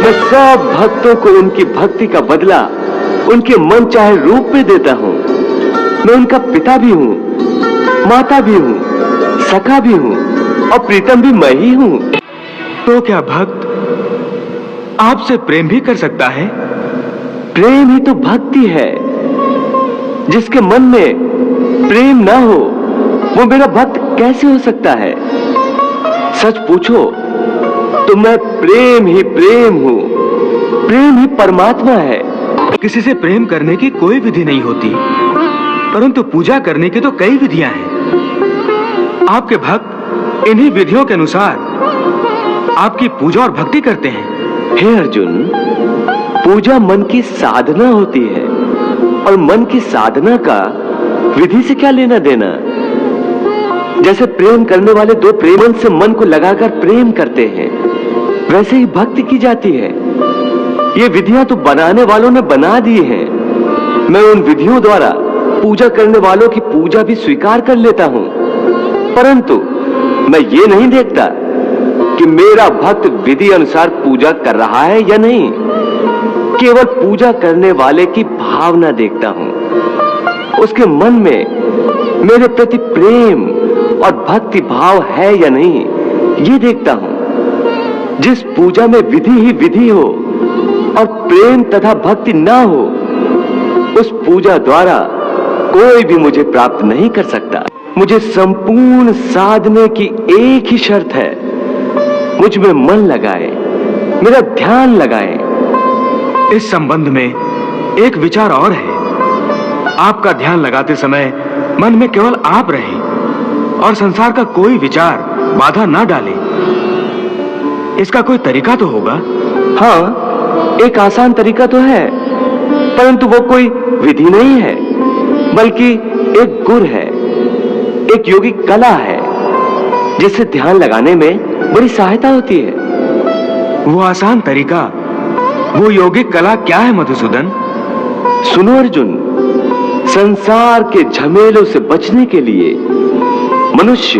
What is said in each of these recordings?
मैं सब भक्तों को उनकी भक्ति का बदला उनके मन चाहे रूप में देता हूँ। मैं उनका पिता भी हूँ, माता भी हूँ, सखा भी हूँ और प्रीतम भी मैं ही हूँ। तो क्या भक्त आपसे प्रेम भी कर सकता है? प्रेम ही तो भक्ति है। जिसके मन में प्रेम ना हो वो मेरा भक्त कैसे हो सकता है? सच पूछो तो मैं प्रेम ही प्रेम हूँ। प्रेम ही परमात्मा है। किसी से प्रेम करने की कोई विधि नहीं होती, परंतु पूजा करने की तो कई विधियां हैं। आपके भक्त इन्हीं विधियों के अनुसार आपकी पूजा और भक्ति करते हैं। हे अर्जुन, पूजा मन की साधना होती है और मन की साधना का विधि से क्या लेना देना। जैसे प्रेम करने वाले दो प्रेमन से मन को लगाकर प्रेम करते हैं, वैसे ही भक्ति की जाती है। ये विधियां तो बनाने वालों ने बना दी हैं। मैं उन विधियों द्वारा पूजा करने वालों की पूजा भी स्वीकार कर लेता हूं, परंतु मैं ये नहीं देखता कि मेरा भक्त विधि अनुसार पूजा कर रहा है या नहीं। केवल पूजा करने वाले की भावना देखता हूं, उसके मन में मेरे प्रति प्रेम और भक्ति भाव है या नहीं, ये देखता हूं। जिस पूजा में विधि ही विधि हो और प्रेम तथा भक्ति ना हो, उस पूजा द्वारा कोई भी मुझे प्राप्त नहीं कर सकता। मुझे संपूर्ण साधने की एक ही शर्त है, मुझ में मन लगाए, मेरा ध्यान लगाए। इस संबंध में एक विचार और है। आपका ध्यान लगाते समय मन में केवल आप रहें और संसार का कोई विचार बाधा ना डाले। इसका कोई तरीका तो होगा? हाँ, एक आसान तरीका तो है, परंतु वो कोई विधि नहीं है, बल्कि एक गुर है, एक योगिक कला है, जिससे ध्यान लगाने में बड़ी सहायता होती है। वो आसान तरीका, वो योगिक कला क्या है मधुसूदन? सुनो अर्जुन, संसार के झमेलों से बचने के लिए मनुष्य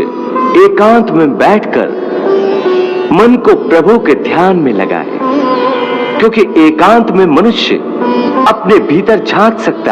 एकांत में बैठकर मन को प्रभु के ध्यान में लगाए, क्योंकि एकांत में मनुष्य अपने भीतर झांक सकता है।